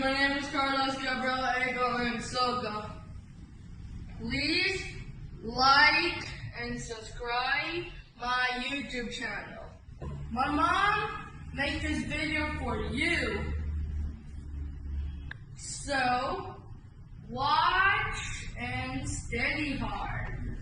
my name is Carlos Gabriel Ego and Soga. Please like and subscribe my YouTube channel. My mom made this video for you. So, watch and study hard.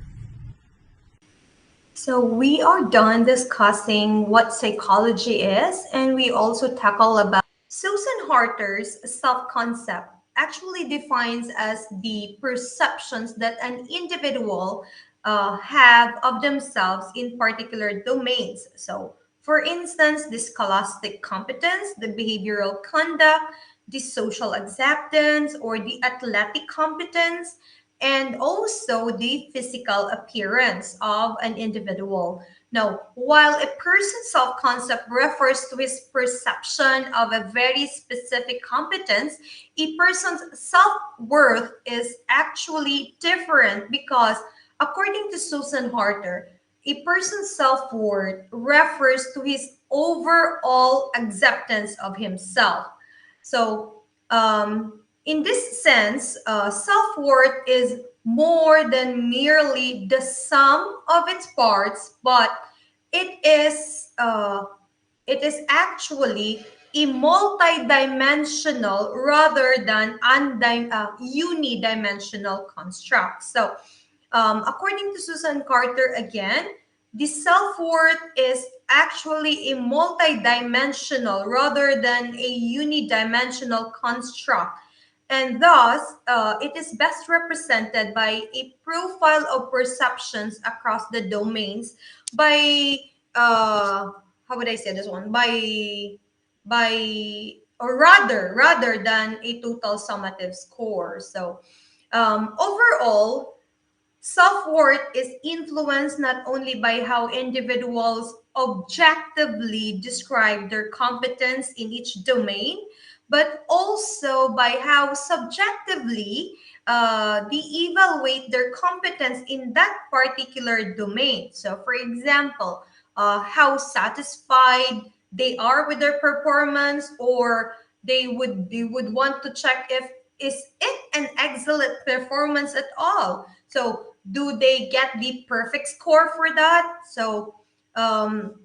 So we are done discussing what psychology is, and we also tackle about Susan Harter's self-concept actually defines as the perceptions that an individual have of themselves in particular domains. So, for instance, the scholastic competence, the behavioral conduct, the social acceptance, or the athletic competence, and also the physical appearance of an individual. Now, while a person's self concept refers to his perception of a very specific competence, a person's self worth is actually different because, according to Susan Harter, a person's self worth refers to his overall acceptance of himself. So, in this sense, self worth is more than merely the sum of its parts, but it is uh, it is actually a multidimensional rather than unidimensional construct. So, according to Susan Carter again, the self-worth is actually a multidimensional rather than a unidimensional construct. And thus, it is best represented by a profile of perceptions across the domains by, how would I say this one? Or rather than a total summative score. So, overall, self-worth is influenced not only by how individuals objectively describe their competence in each domain, but also by how subjectively they evaluate their competence in that particular domain. So, for example, how satisfied they are with their performance, or they would want to check if is it an excellent performance at all. So do they get the perfect score for that? So um,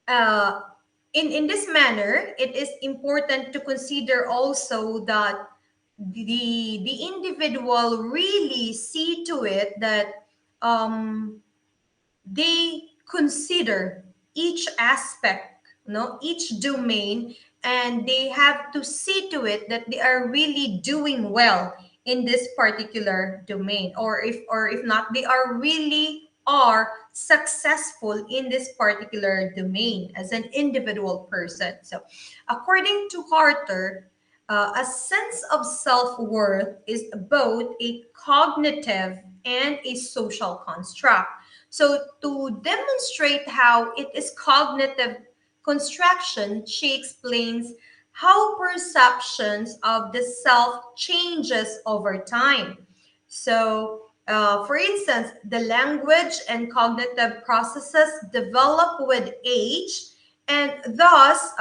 uh, in this manner, it is important to consider also that the individual really see to it that um, they consider each aspect, each domain, and they have to see to it that they are really doing well in this particular domain, or if not, they are really are successful in this particular domain as an individual person. So according to Harter, a sense of self-worth is both a cognitive and a social construct. So, to demonstrate how it is cognitive construction, she explains how perceptions of the self changes over time. So, for instance, the language and cognitive processes develop with age, and thus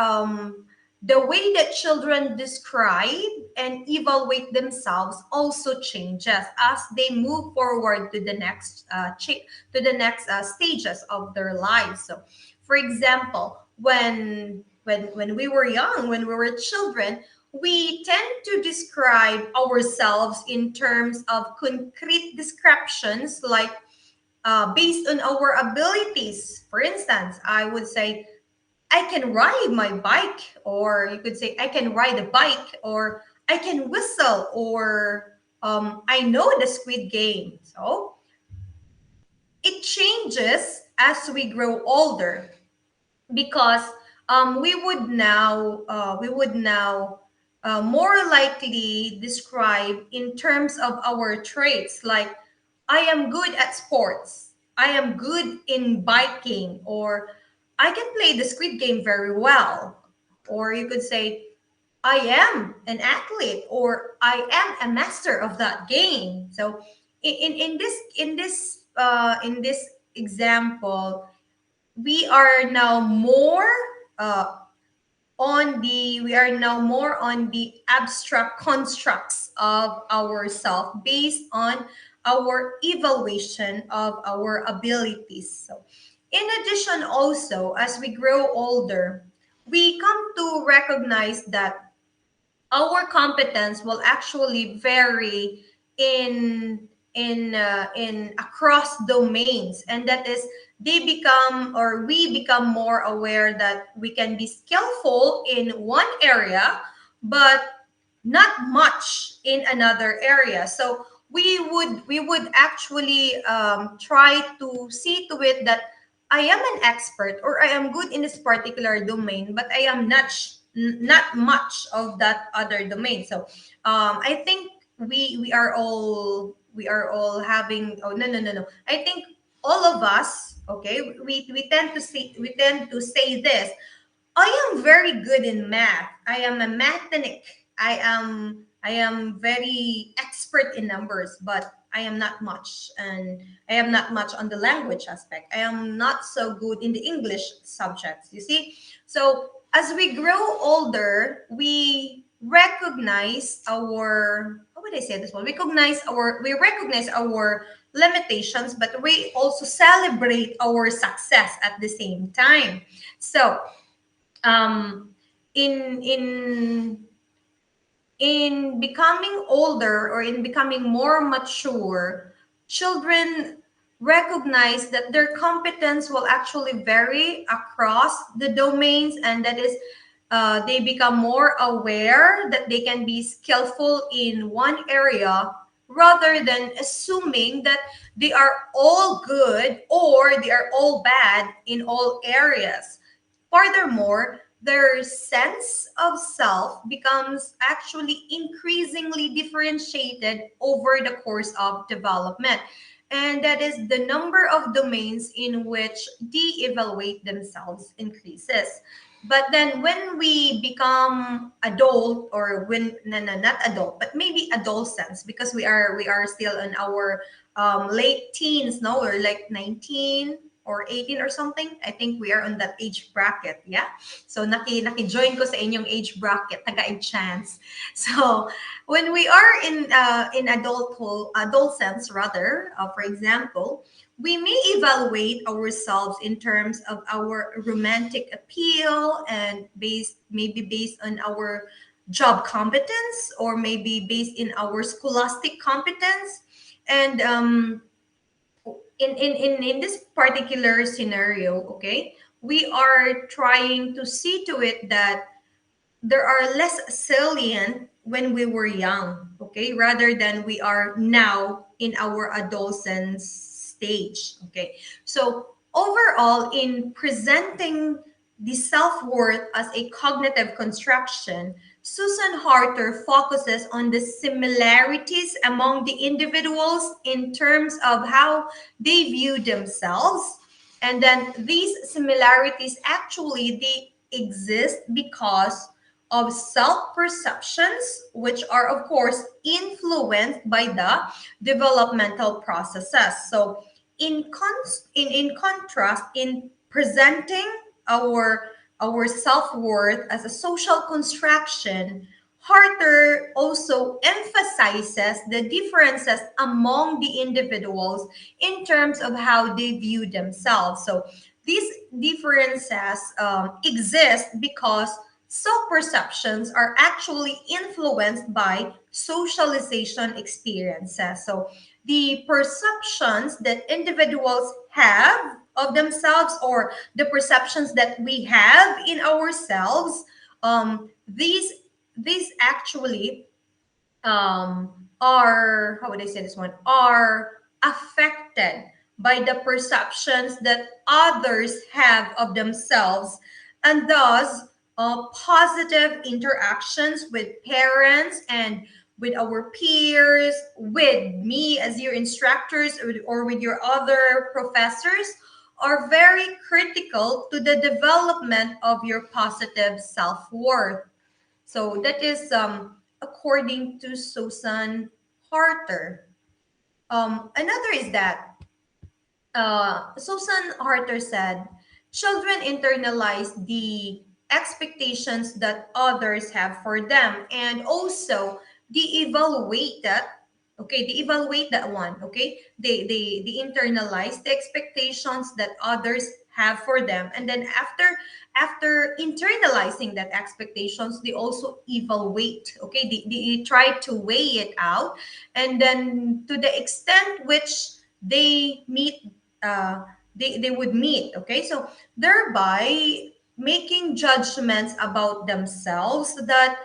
the way that children describe and evaluate themselves also changes as they move forward to the next stages of their lives. So, for example, when we were young, when we were children, we tend to describe ourselves in terms of concrete descriptions, like based on our abilities. For instance, I would say I can ride my bike, or you could say I can ride a bike, or I can whistle, or I know the Squid Game. So it changes as we grow older, because we would now more likely describe in terms of our traits, like I am good at sports, I am good in biking, or I can play the Squid Game very well, or you could say I am an athlete, or I am a master of that game. So in this example, we are now more uh, we are now more on the abstract constructs of ourself based on our evaluation of our abilities. So in addition, also as we grow older, we come to recognize that our competence will actually vary in in across domains, and that is they become or we become more aware that we can be skillful in one area but not much in another area. So we would actually try to see to it that I am an expert or I am good in this particular domain, but I am not much of that other domain. So I think we are all having, oh, no. I think all of us, okay, we tend to say this. I am very good in math. I am a mathenic. I am very expert in numbers, but I am not much, and I am not much on the language aspect. I am not so good in the English subjects. You see, so as we grow older, we recognize our, how would I say this one? We recognize our limitations, but we also celebrate our success at the same time. So um, in in becoming older or in becoming more mature, children recognize that their competence will actually vary across the domains, and that is they become more aware that they can be skillful in one area rather than assuming that they are all good or they are all bad in all areas. Furthermore, their sense of self becomes actually increasingly differentiated over the course of development. And that is the number of domains in which they evaluate themselves increases. But then when we become adult, or when no, no, not adult, but maybe adolescents, because we are still in our late teens, no, or like 19 or 18 or something. I think we are on that age bracket. Yeah. So naki-join ko sa inyong age bracket, taga chance. So when we are in adolescence rather, for example, we may evaluate ourselves in terms of our romantic appeal and based on our job competence, or maybe based in our scholastic competence. And in this particular scenario, okay, we are trying to see to it that there are less salient when we were young, okay, rather than we are now in our adolescence stage, okay. So overall, in presenting the self-worth as a cognitive construction, Susan Harter focuses on the similarities among the individuals in terms of how they view themselves. And then these similarities actually they exist because of self perceptions, which are, of course, influenced by the developmental processes. So, in contrast, in presenting our our self worth as a social construction, Harter also emphasizes the differences among the individuals in terms of how they view themselves. So, these differences exist because self perceptions are actually influenced by socialization experiences. So, the perceptions that individuals have of themselves, or the perceptions that we have in ourselves, these actually are, how would I say this one, are affected by the perceptions that others have of themselves, and thus positive interactions with parents and with our peers, with me as your instructors, or with your other professors, are very critical to the development of your positive self-worth. So that is according to Susan Harter. Another is that Susan Harter said children internalize the expectations that others have for them, and also they evaluate that. Okay, they evaluate that one. Okay, they internalize the expectations that others have for them, and then after internalizing that expectations, they also evaluate. Okay, they try to weigh it out, and then to the extent which they meet, uh, they would meet. Okay, so thereby making judgments about themselves that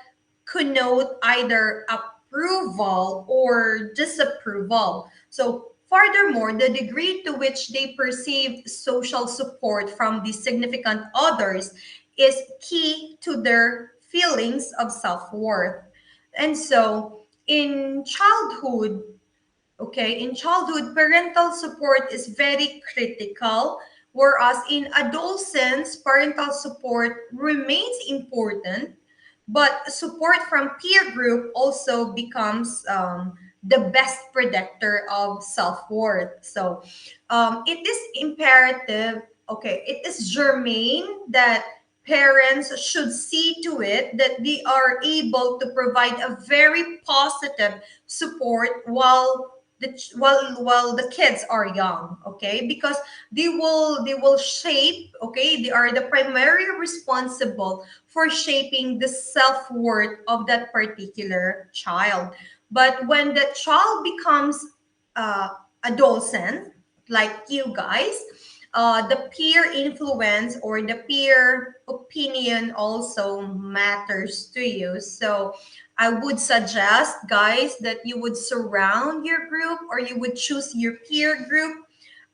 connote either approval or disapproval. So, furthermore, the degree to which they perceive social support from the significant others is key to their feelings of self worth. And so, in childhood, okay, in childhood, parental support is very critical, whereas in adolescence, parental support remains important, but support from peer group also becomes the best predictor of self-worth. So it is imperative, okay, it is germane that parents should see to it that they are able to provide a very positive support while the kids are young, okay, because they will shape, okay, they are the primary responsible for shaping the self-worth of that particular child. But when the child becomes uh, adolescent, like you guys, the peer influence or the peer opinion also matters to you. So I would suggest, guys, that you would surround your group or you would choose your peer group,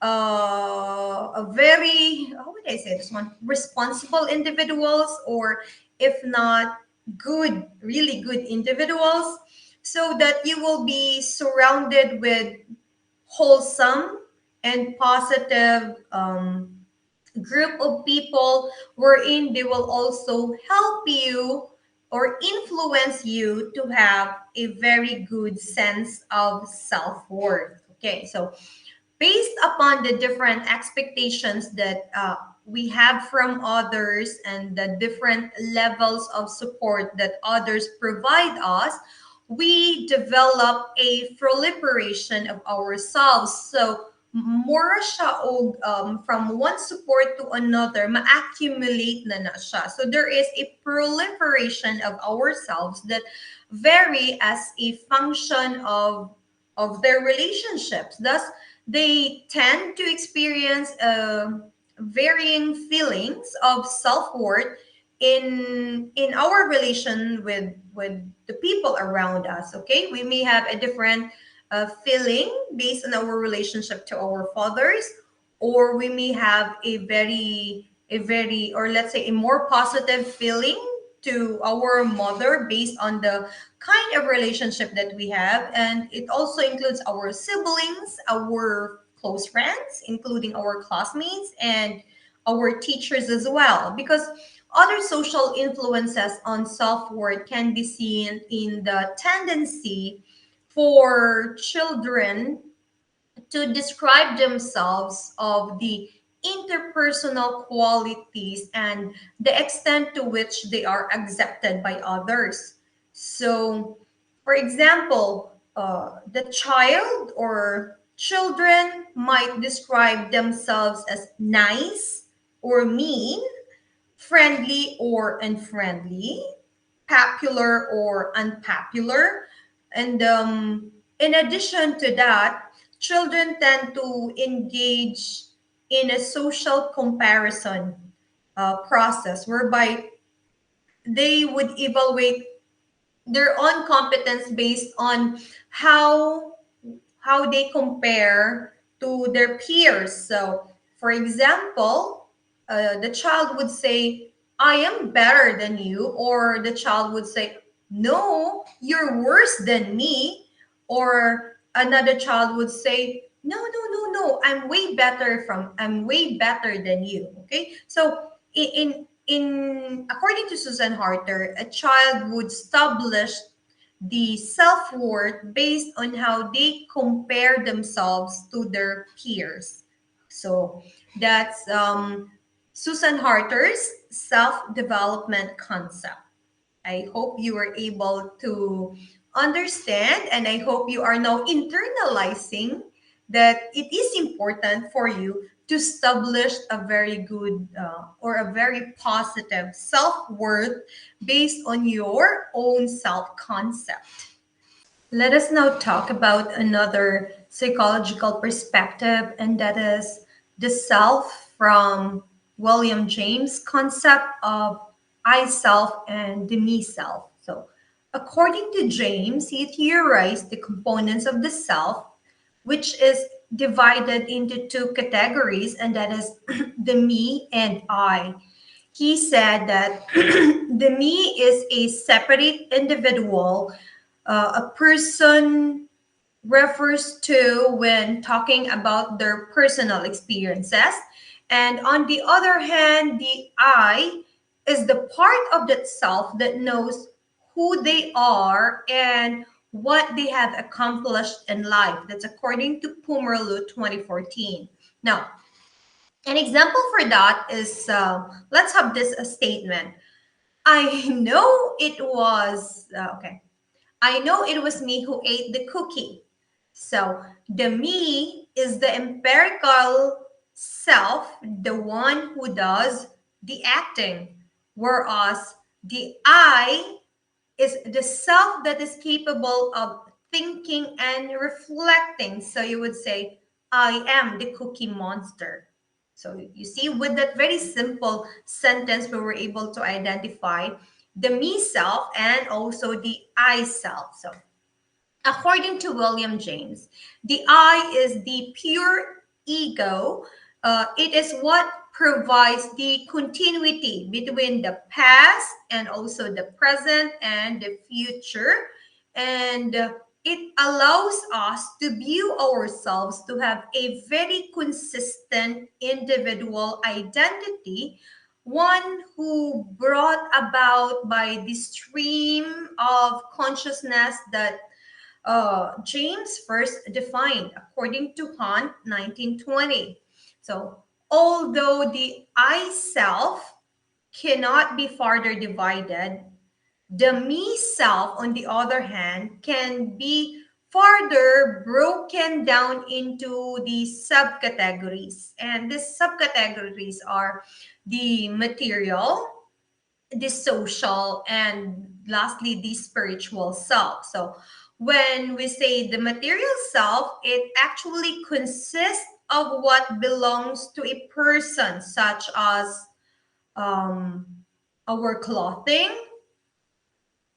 a very, how would I say this one, responsible individuals, or if not, good, really good individuals, so that you will be surrounded with wholesome and positive group of people wherein they will also help you or influence you to have a very good sense of self-worth. Okay, so based upon the different expectations that we have from others and the different levels of support that others provide us, we develop a proliferation of ourselves. So, more siya og from one support to another, ma-accumulate na siya. So there is a proliferation of ourselves that vary as a function of their relationships. Thus, they tend to experience varying feelings of self-worth in our relation with the people around us. Okay, we may have a different feeling based on our relationship to our fathers, or we may have a very, or let's say a more positive feeling to our mother based on the kind of relationship that we have. And it also includes our siblings, our close friends, including our classmates and our teachers as well. Because other social influences on self-worth can be seen in the tendency for children to describe themselves of the interpersonal qualities and the extent to which they are accepted by others. So, for example, the child or children might describe themselves as nice or mean, friendly or unfriendly, popular or unpopular. And in addition to that, children tend to engage in a social comparison process whereby they would evaluate their own competence based on how how they compare to their peers. So, for example, the child would say, I am better than you, or the child would say, no, you're worse than me, or another child would say, no, no, no, no, I'm way better than you. Okay, so in according to Susan Harter, a child would establish the self-worth based on how they compare themselves to their peers. So that's Susan Harter's self development concept. I hope you are able to understand, and I hope you are now internalizing that it is important for you to establish a very good or a very positive self worth based on your own self concept. Let us now talk about another psychological perspective, and that is the self from William James' concept of I self and the me self. So, according to James, he theorized the components of the self, which is divided into two categories, and that is the me and I. He said that the me is a separate individual, a person refers to when talking about their personal experiences. And on the other hand, the I is the part of that self that knows who they are and what they have accomplished in life. That's according to Pumerlu 2014. Now, an example for that is let's have this a statement. I know it was, okay. I know it was me who ate the cookie. So the me is the empirical self, the one who does the acting, whereas the I is the self that is capable of thinking and reflecting. So you would say, I am the cookie monster. So you see, with that very simple sentence, we were able to identify the me self and also the I self. So according to William James, the I is the pure ego. It is what provides the continuity between the past and also the present and the future. And it allows us to view ourselves to have a very consistent individual identity, one who brought about by the stream of consciousness that James first defined according to Hunt 1920. So, although the I self cannot be further divided, the me self, on the other hand, can be further broken down into the subcategories. And these subcategories are the material, the social, and lastly the spiritual self. So when we say the material self, it actually consists of what belongs to a person, such as um, our clothing,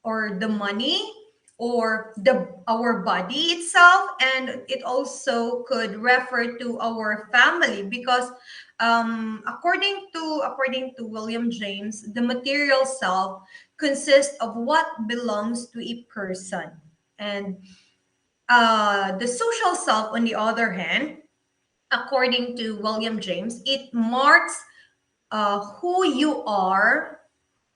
or the money, or the our body itself, and it also could refer to our family, because according to William James, the material self consists of what belongs to a person, and the social self, on the other hand, according to William James, it marks who you are,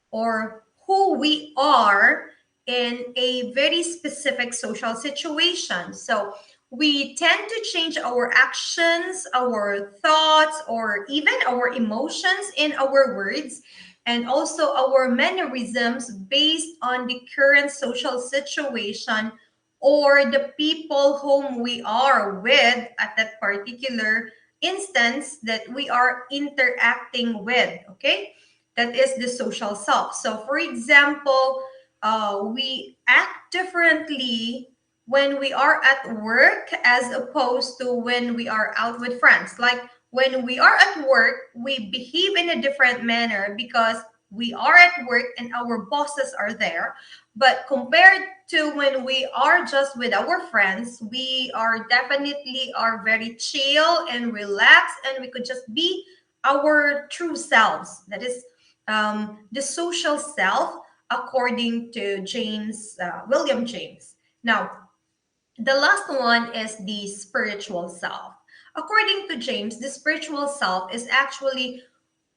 or who we are in a very specific social situation. So we tend to change our actions, our thoughts, or even our emotions in our words, and also our mannerisms based on the current social situation or the people whom we are with at that particular instance that we are interacting with. Okay, that is the social self. So, for example, we act differently when we are at work as opposed to when we are out with friends. Like when we are at work, we behave in a different manner because we are at work and our bosses are there. But compared to when we are just with our friends, we are definitely are very chill and relaxed, and we could just be our true selves. That is the social self, according to William James. Now, the last one is the spiritual self. According to James, the spiritual self is actually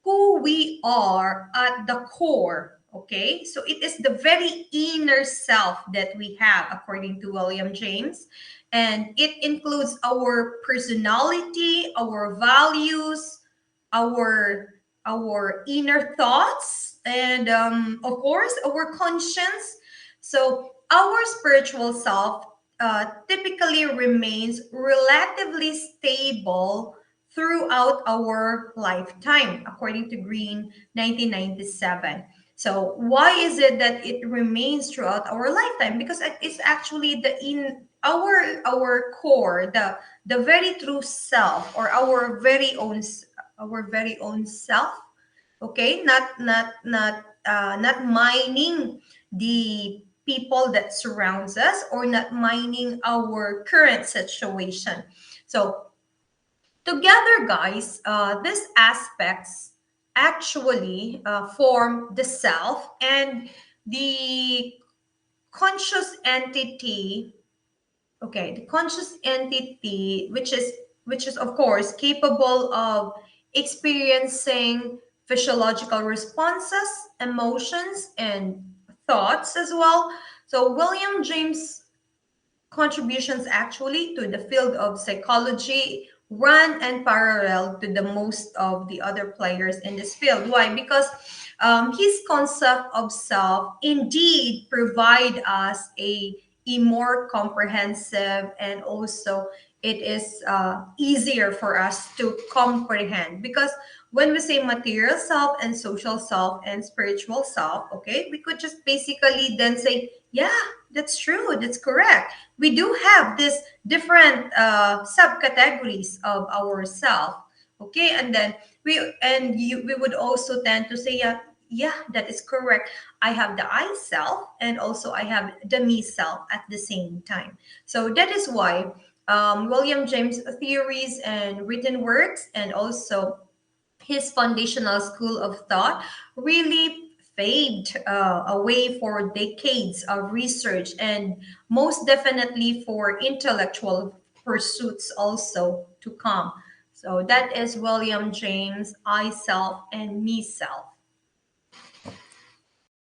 who we are at the core. Okay, so it is the very inner self that we have, according to William James, and it includes our personality, our values, our our inner thoughts, and of course, our conscience. So, our spiritual self typically remains relatively stable throughout our lifetime, according to Green 1997. So, why is it that it remains throughout our lifetime? Because it's actually the in our core, the very true self, or our very own self. Okay, not mining the people that surrounds us, or not mining our current situation. So together, guys, these aspects actually form the self, and the conscious entity. Okay, the conscious entity, which is of course capable of experiencing physiological responses, emotions, and thoughts as well. So William James contributions actually to the field of psychology run and parallel to the most of the other players in this field. Why? Because his concept of self indeed provide us a more comprehensive, and also it is easier for us to comprehend, because when we say material self and social self and spiritual self, okay, we could just basically then say, yeah, that's true, that's correct. We do have this different subcategories of ourself. Okay, and then we would also tend to say, yeah, yeah, that is correct. I have the I self, and also I have the me self at the same time. So that is why William James theories and written works, and also his foundational school of thought, really paved a way for decades of research, and most definitely for intellectual pursuits also to come. So that is William James, I self and me self.